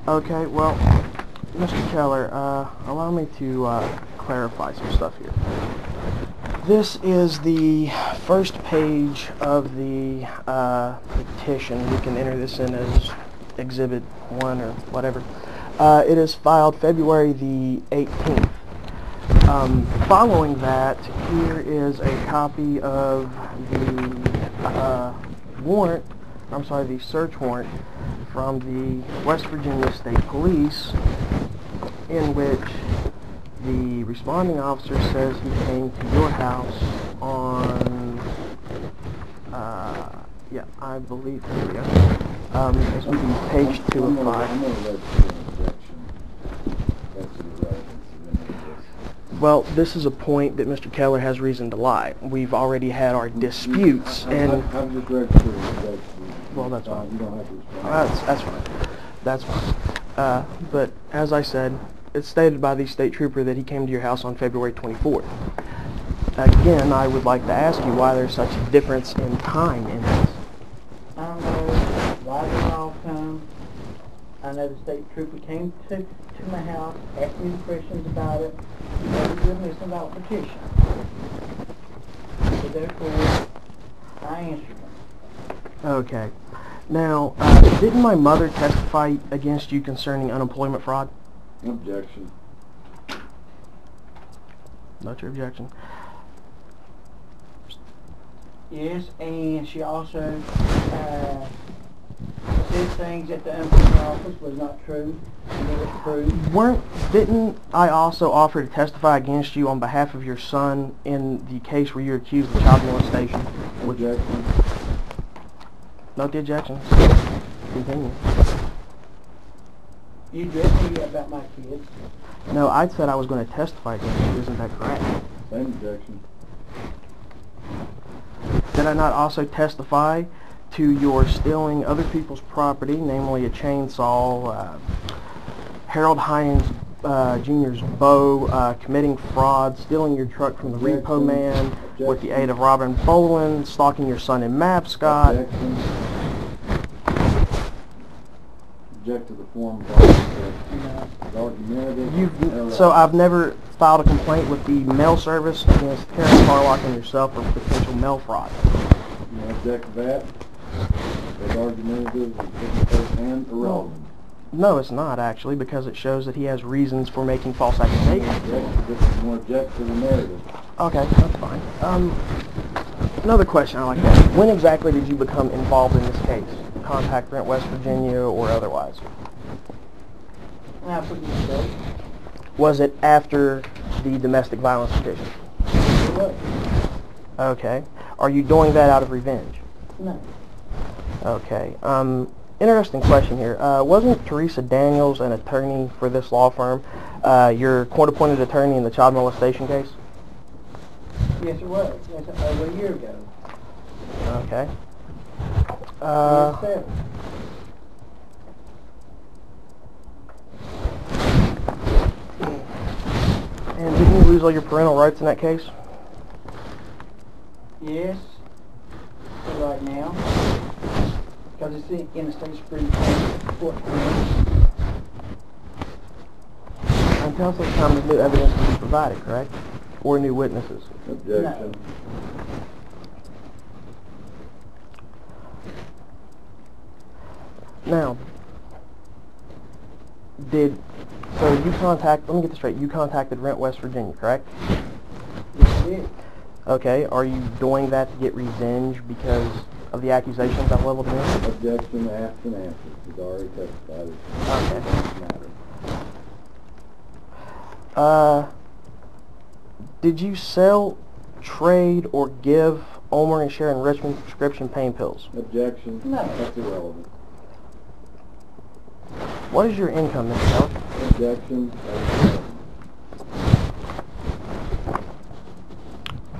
Okay, well, Mr. Keller, allow me to clarify some stuff here. This is the first page of the petition. We can enter this in as Exhibit 1 or whatever. It is filed February the 18th. Following that, here is a copy of the the search warrant from the West Virginia State Police, in which the responding officer says he came to your house on, I believe, here we go. This would be page 2 of 5. Well, this is a point that Mr. Keller has reason to lie. We've already had our disputes, and... I've just read through it. Well, that's fine. You don't have to respond. That's fine. But, as I said, it's stated by the state trooper that he came to your house on February 24th. Again, I would like to ask you why there's such a difference in time in this. I don't know why they all come. I know the state trooper came to my house, asked me questions about it, and never given me some about petition. So therefore, I answered them. Okay. Now, didn't my mother testify against you concerning unemployment fraud? Objection. Not your objection. Yes, and she also said things at the unemployment office was not true, and it was proved. Didn't I also offer to testify against you on behalf of your son in the case where you're accused of child molestation? Objection. Note the objections. Continue. You addressed me about my kids. No, I said I was going to testify against you. Isn't that correct? Same objection. Did I not also testify to your stealing other people's property, namely a chainsaw, Harold Hines Jr.'s bow, committing fraud, stealing your truck from the repo man with the aid of Robin Boland, stalking your son in Mapscott? Objection. Object to the form of argumentative. So I've never filed a complaint with the mail service against Karen Carlock and yourself for potential mail fraud. You object to that? That's argumentative and irrelevant. No, it's not actually, because it shows that he has reasons for making false accusations. This is more object to the narrative. Okay, that's fine. Another question I like to ask. When exactly did you become involved in this case? Contact Rent West Virginia or otherwise? After the mistake. Was it after the domestic violence petition? It was. Okay. Are you doing that out of revenge? No. Okay. Interesting question here. Wasn't Teresa Daniels an attorney for this law firm? Your court-appointed attorney in the child molestation case? Yes, it was. Yes, over a year ago. Okay. Yes, sir. And didn't you lose all your parental rights in that case? Yes. For right now. Because it's in the state Supreme Court. Until such time as new evidence can be provided, correct? Or new witnesses? Objection. Now, let me get this straight, you contacted Rent West Virginia, correct? Yes, it is. Okay, are you doing that to get revenge because of the accusations I've leveled against? Objection, asked and answered. He's already testified. It Okay. doesn't matter. Did you sell, trade, or give Omer and Sharon Richmond prescription pain pills? Objection. No. That's irrelevant. What is your income, Mr. Keller? Objection. That's irrelevant.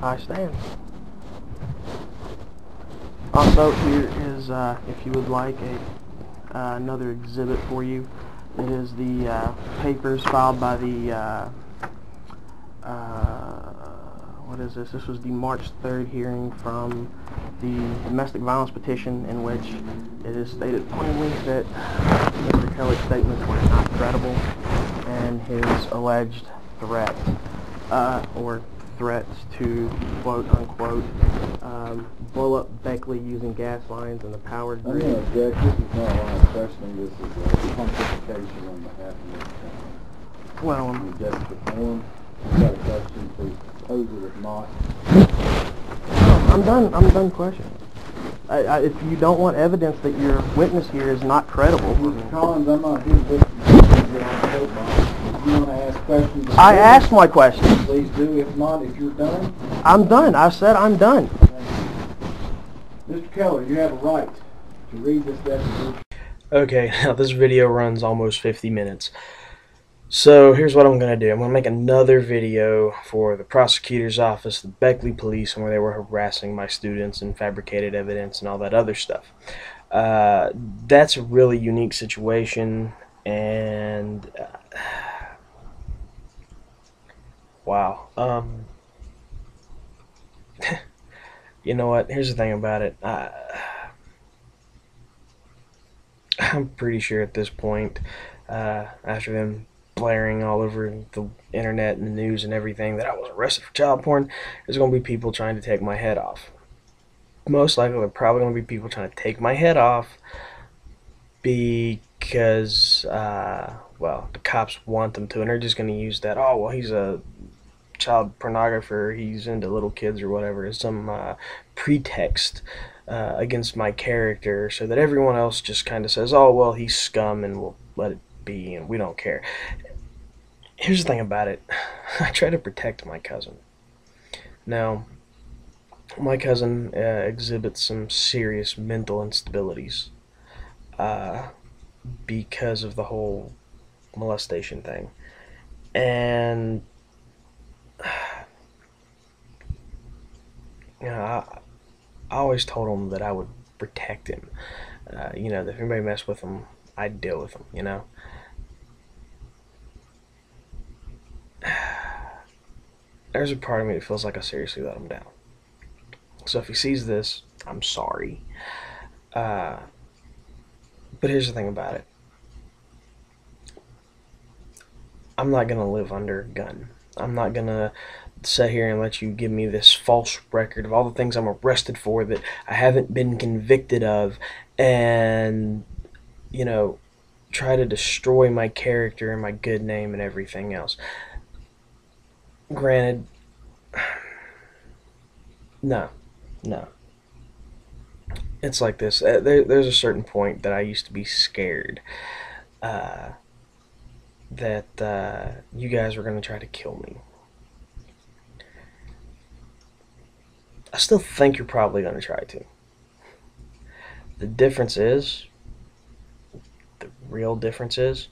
I stand. Also, here is, if you would like, another exhibit for you. It is the papers filed by the, what is this? This was the March 3rd hearing from the domestic violence petition, in which it is stated plainly that Mr. Keller's statements were not credible, and his alleged threat, or threats to, quote-unquote, blow up Beckley using gas lines and the power I'm grid. going to object. This is not a line of questioning. This is a pontification on behalf of Mr. Keller. Well, You just perform. If you've got a question, please pose it. If not, I'm done questioning. If you don't want evidence that your witness here is not credible, Mr. Collins, I'm not here to listen to you on the soapbox. If you want to ask questions, I asked my question. please do. If not, if you're done, I'm done. I said I'm done. Mr. Keller, you have a right to read this declaration. Okay, now this video runs almost 50 minutes. So here's what I'm going to do. I'm going to make another video for the prosecutor's office, the Beckley police, where they were harassing my students and fabricated evidence and all that other stuff. That's a really unique situation, and wow. You know what? Here's the thing about it. I'm pretty sure at this point, after them blaring all over the internet and the news and everything that I was arrested for child porn, there's going to be people trying to take my head off. Most likely, there are probably going to be people trying to take my head off because, well, the cops want them to, and they're just going to use that, oh, well, he's a child pornographer, he's into little kids or whatever, as some pretext against my character, so that everyone else just kind of says, oh, well, he's scum and we'll let it be and we don't care. Here's the thing about it. I try to protect my cousin. Now, my cousin exhibits some serious mental instabilities because of the whole molestation thing. And you know, I always told him that I would protect him. You know, that if anybody messed with him, I'd deal with him, you know. There's a part of me that feels like I seriously let him down. So if he sees this, I'm sorry. But here's the thing about it. I'm not going to live under a gun. I'm not going to sit here and let you give me this false record of all the things I'm arrested for that I haven't been convicted of. And, you know, try to destroy my character and my good name and everything else. Granted, no. It's like this. There's a certain point that I used to be scared that you guys were going to try to kill me. I still think you're probably going to try to. The difference is, the real difference is,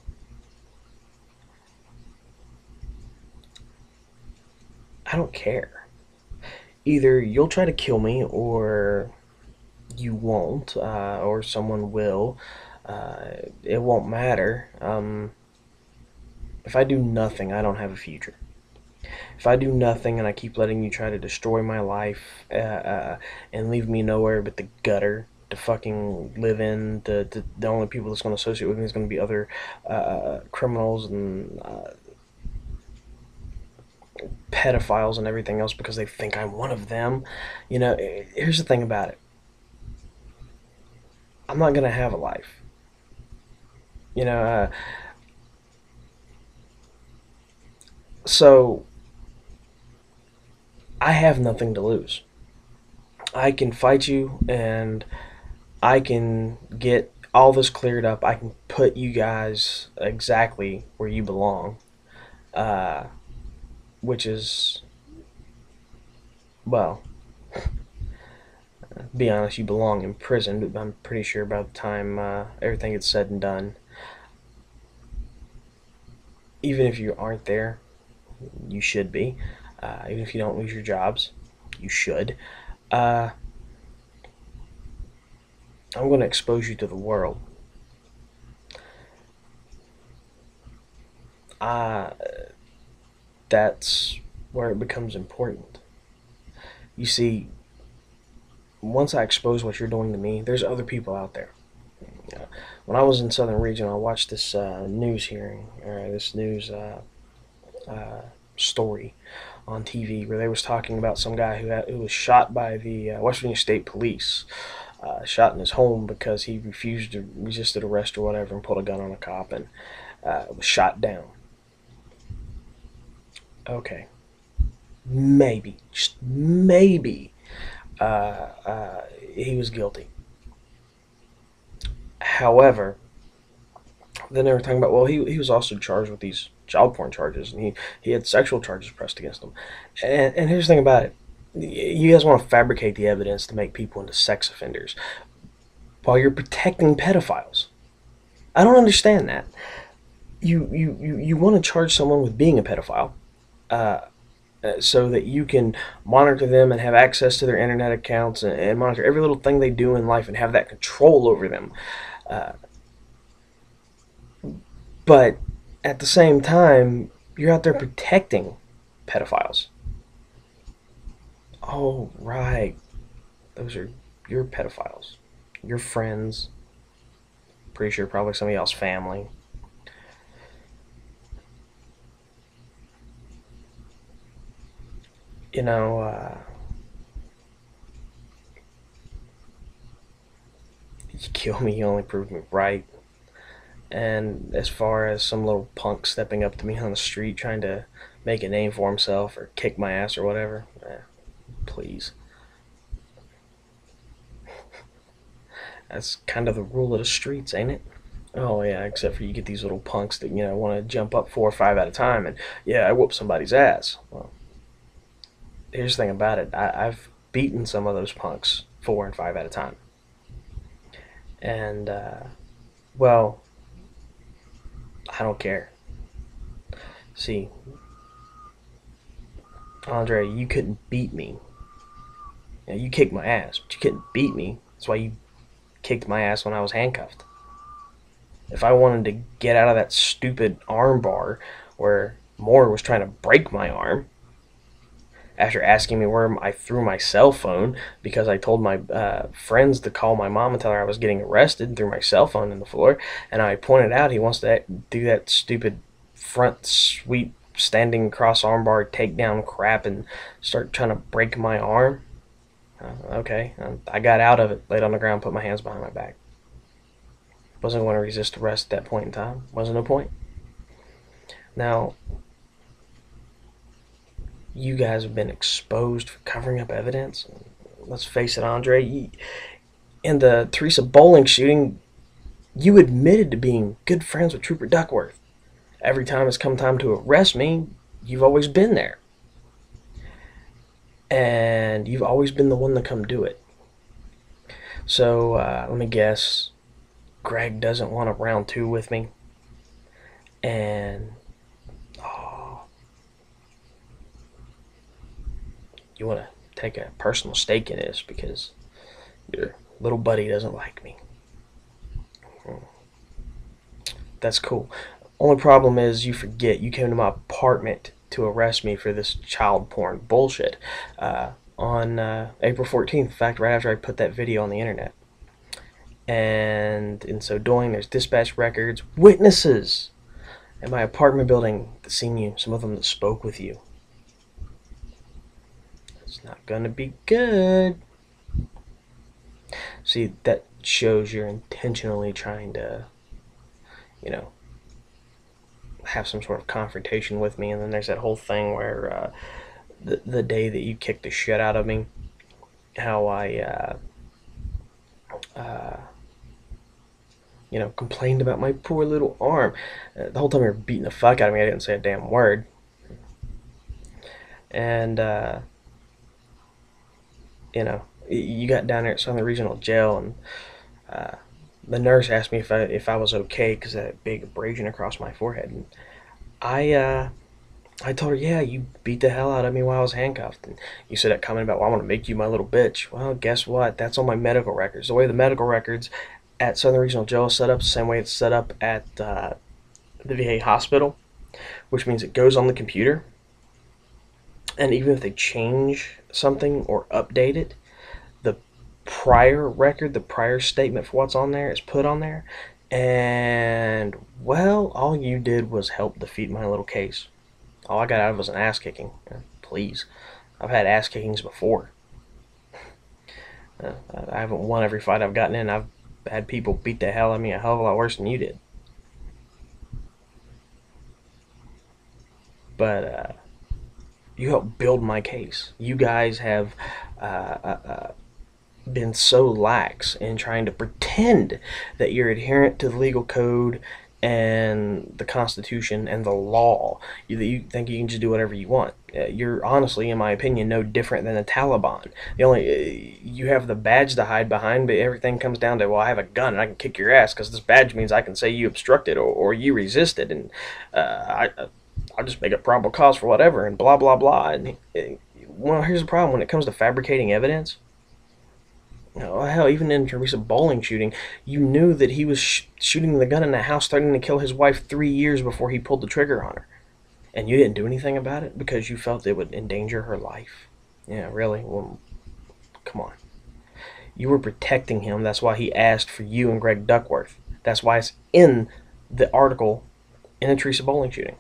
I don't care. Either you'll try to kill me, or you won't, or someone will. It won't matter. If I do nothing, I don't have a future. If I do nothing and I keep letting you try to destroy my life and leave me nowhere but the gutter to fucking live in, the only people that's going to associate with me is going to be other criminals and pedophiles and everything else because they think I'm one of them. You know, here's the thing about it. I'm not going to have a life. You know, so I have nothing to lose. I can fight you and I can get all this cleared up. I can put you guys exactly where you belong, which is, well, to be honest, you belong in prison, but I'm pretty sure by the time everything is said and done, even if you aren't there, you should be. Even if you don't lose your jobs, you should. I'm going to expose you to the world. That's where it becomes important. You see, once I expose what you're doing to me, there's other people out there. When I was in Southern Region, I watched this news hearing, or this news story on TV where they was talking about some guy who was shot by the West Virginia State Police, shot in his home because he resisted arrest or whatever and pulled a gun on a cop and was shot down. Okay, maybe, just maybe, he was guilty. However, then they were talking about, well, he was also charged with these child porn charges, and he had sexual charges pressed against him. And here's the thing about it. You guys want to fabricate the evidence to make people into sex offenders while you're protecting pedophiles. I don't understand that. You want to charge someone with being a pedophile so that you can monitor them and have access to their internet accounts and monitor every little thing they do in life and have that control over them. But at the same time, you're out there protecting pedophiles. Oh, right. Those are your pedophiles. Your friends. Pretty sure probably some of y'all's family. You know, you kill me, you only prove me right. And as far as some little punk stepping up to me on the street trying to make a name for himself or kick my ass or whatever, please. That's kind of the rule of the streets, ain't it? Oh yeah, except for you get these little punks that, you know, want to jump up 4 or 5 at a time and, yeah, I whoop somebody's ass. Well, here's the thing about it. I've beaten some of those punks 4 and 5 at a time. And, well, I don't care. See, Andre, you couldn't beat me. You know, you kicked my ass, but you couldn't beat me. That's why you kicked my ass when I was handcuffed. If I wanted to get out of that stupid arm bar where Moore was trying to break my arm, after asking me where I threw my cell phone because I told my friends to call my mom and tell her I was getting arrested and threw my cell phone in the floor, and I pointed out he wants to do that stupid front sweep standing cross armbar takedown crap and start trying to break my arm. Okay, I got out of it, laid on the ground, put my hands behind my back. Wasn't going to resist arrest at that point in time. Wasn't no point. Now, you guys have been exposed for covering up evidence. Let's face it, Andre, in the Teresa Bowling shooting, you admitted to being good friends with Trooper Duckworth. Every time it's come time to arrest me, you've always been there. And you've always been the one to come do it. So, let me guess, Greg doesn't want a round two with me. And, you want to take a personal stake in this because your little buddy doesn't like me. That's cool. Only problem is you forget you came to my apartment to arrest me for this child porn bullshit on April 14th. In fact, right after I put that video on the internet. And in so doing, there's dispatch records, witnesses at my apartment building that seen you, some of them that spoke with you. It's not gonna be good. See, that shows you're intentionally trying to, you know, have some sort of confrontation with me. And then there's that whole thing where the day that you kicked the shit out of me, how I you know, complained about my poor little arm. The whole time you were beating the fuck out of me, I didn't say a damn word. And you know, you got down there at Southern Regional Jail, and the nurse asked me if I was okay because of that big abrasion across my forehead. And I told her, yeah, you beat the hell out of me while I was handcuffed. And you said that comment about, well, I want to make you my little bitch. Well, guess what? That's on my medical records. The way the medical records at Southern Regional Jail is set up, the same way it's set up at the VA hospital, which means it goes on the computer. And even if they change something or update it, the prior record, the prior statement for what's on there is put on there. And, well, all you did was help defeat my little case. All I got out of was an ass kicking. Please. I've had ass kickings before. I haven't won every fight I've gotten in. I've had people beat the hell out of me a hell of a lot worse than you did. But, you helped build my case. You guys have been so lax in trying to pretend that you're adherent to the legal code and the Constitution and the law. You think you can just do whatever you want. You're honestly, in my opinion, no different than the Taliban. The only you have the badge to hide behind, but everything comes down to, well, I have a gun and I can kick your ass because this badge means I can say you obstructed or you resisted, and I'll just make a probable cause for whatever, and blah, blah, blah. And, well, here's the problem. When it comes to fabricating evidence, you know, hell, even in Teresa Bowling shooting, you knew that he was shooting the gun in the house, threatening to kill his wife 3 years before he pulled the trigger on her. And you didn't do anything about it because you felt it would endanger her life. Yeah, really? Well, come on. You were protecting him. That's why he asked for you and Greg Duckworth. That's why it's in the article in the Teresa Bowling shooting.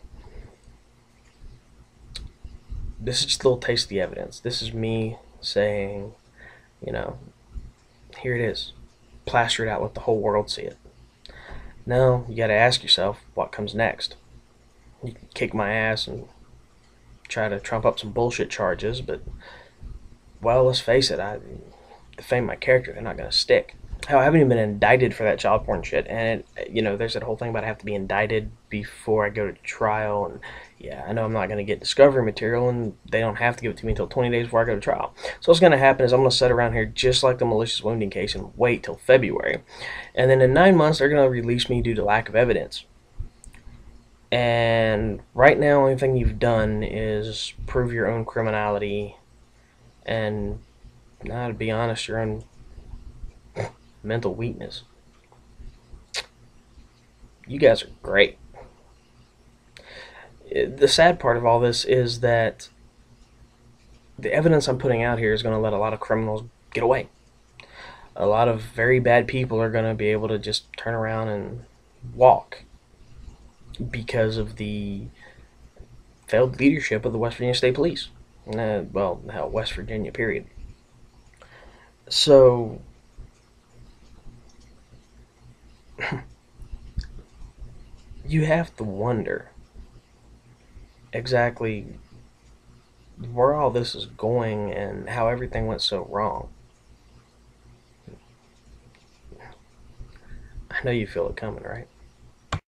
This is just a little taste of the evidence. This is me saying, you know, here it is. Plaster it out, let the whole world see it. Now, you got to ask yourself, what comes next? You can kick my ass and try to trump up some bullshit charges, but, well, let's face it, I defame my character, they're not going to stick. Hell, I haven't even been indicted for that child porn shit, and, you know, there's that whole thing about I have to be indicted before I go to trial, and, yeah, I know I'm not going to get discovery material, and they don't have to give it to me until 20 days before I go to trial. So what's going to happen is I'm going to sit around here just like the malicious wounding case and wait till February. And then in 9 months, they're going to release me due to lack of evidence. And right now, the only thing you've done is prove your own criminality and, now to be honest, your own mental weakness. You guys are great. The sad part of all this is that the evidence I'm putting out here is going to let a lot of criminals get away. A lot of very bad people are going to be able to just turn around and walk because of the failed leadership of the West Virginia State Police. Well, hell, West Virginia, period. So, you have to wonder exactly where all this is going and how everything went so wrong. I know you feel it coming, right?